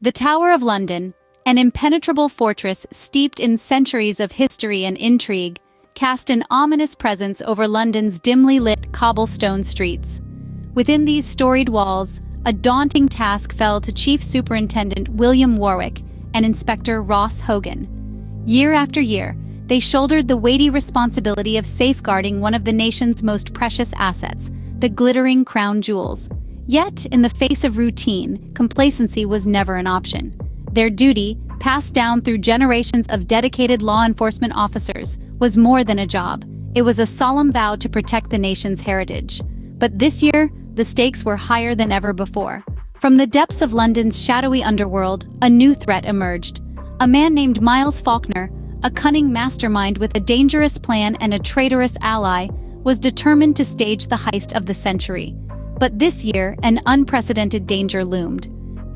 The Tower of London, an impenetrable fortress steeped in centuries of history and intrigue, cast an ominous presence over London's dimly lit cobblestone streets. Within these storied walls, a daunting task fell to Chief Superintendent William Warwick and Inspector Ross Hogan. Year after year, they shouldered the weighty responsibility of safeguarding one of the nation's most precious assets, the glittering crown jewels. Yet, in the face of routine, complacency was never an option. Their duty, passed down through generations of dedicated law enforcement officers, was more than a job. It was a solemn vow to protect the nation's heritage. But this year, the stakes were higher than ever before. From the depths of London's shadowy underworld, a new threat emerged. A man named Miles Faulkner, a cunning mastermind with a dangerous plan and a traitorous ally, was determined to stage the heist of the century. But this year, an unprecedented danger loomed.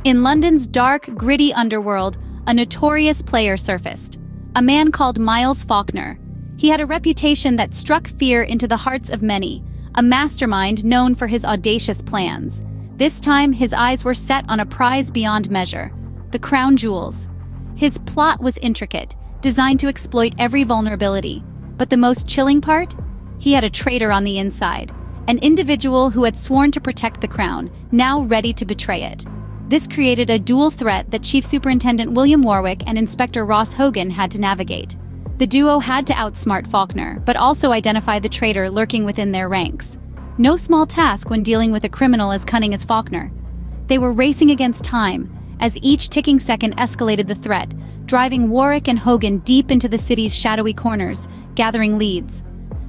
In London's dark, gritty underworld, a notorious player surfaced. A man called Miles Faulkner. He had a reputation that struck fear into the hearts of many, a mastermind known for his audacious plans. This time, his eyes were set on a prize beyond measure: the crown jewels. His plot was intricate, designed to exploit every vulnerability. But the most chilling part? He had a traitor on the inside. An individual who had sworn to protect the crown, now ready to betray it. This created a dual threat that Chief Superintendent William Warwick and Inspector Ross Hogan had to navigate. The duo had to outsmart Faulkner, but also identify the traitor lurking within their ranks. No small task when dealing with a criminal as cunning as Faulkner. They were racing against time, as each ticking second escalated the threat, driving Warwick and Hogan deep into the city's shadowy corners, gathering leads.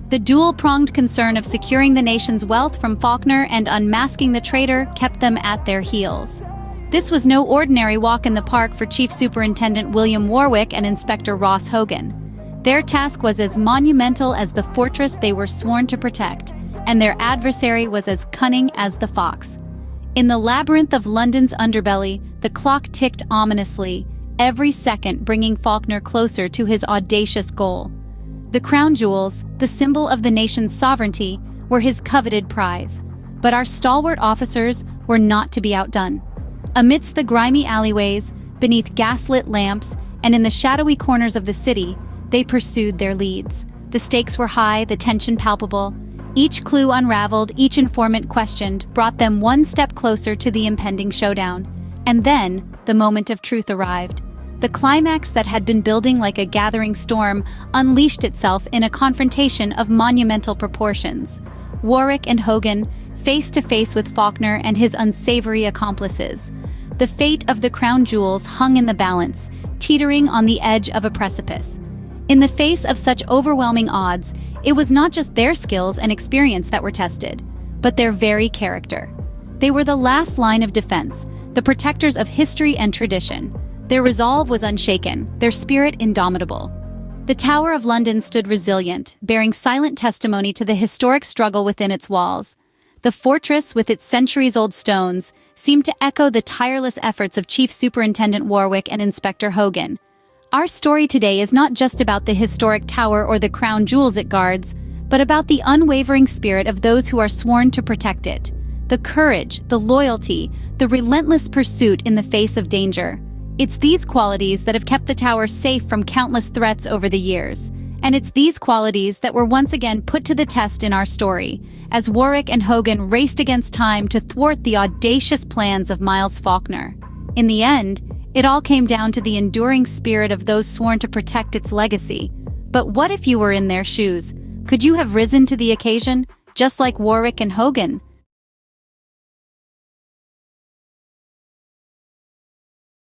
The dual-pronged concern of securing the nation's wealth from Faulkner and unmasking the traitor kept them at their heels. This was no ordinary walk in the park for Chief Superintendent William Warwick and Inspector Ross Hogan. Their task was as monumental as the fortress they were sworn to protect, and their adversary was as cunning as the fox. In the labyrinth of London's underbelly, the clock ticked ominously, every second bringing Faulkner closer to his audacious goal. The crown jewels, the symbol of the nation's sovereignty, were his coveted prize. But our stalwart officers were not to be outdone. Amidst the grimy alleyways, beneath gaslit lamps, and in the shadowy corners of the city, they pursued their leads. The stakes were high, the tension palpable. Each clue unraveled, each informant questioned, brought them one step closer to the impending showdown. And then, the moment of truth arrived. The climax that had been building like a gathering storm unleashed itself in a confrontation of monumental proportions. Warwick and Hogan, face to face with Faulkner and his unsavory accomplices. The fate of the crown jewels hung in the balance, teetering on the edge of a precipice. In the face of such overwhelming odds, it was not just their skills and experience that were tested, but their very character. They were the last line of defense, the protectors of history and tradition. Their resolve was unshaken, their spirit indomitable. The Tower of London stood resilient, bearing silent testimony to the historic struggle within its walls. The fortress, with its centuries-old stones, seemed to echo the tireless efforts of Chief Superintendent Warwick and Inspector Hogan. Our story today is not just about the historic tower or the crown jewels it guards, but about the unwavering spirit of those who are sworn to protect it. The courage, the loyalty, the relentless pursuit in the face of danger. It's these qualities that have kept the tower safe from countless threats over the years. And it's these qualities that were once again put to the test in our story, as Warwick and Hogan raced against time to thwart the audacious plans of Miles Faulkner. In the end, it all came down to the enduring spirit of those sworn to protect its legacy. But what if you were in their shoes? Could you have risen to the occasion, just like Warwick and Hogan?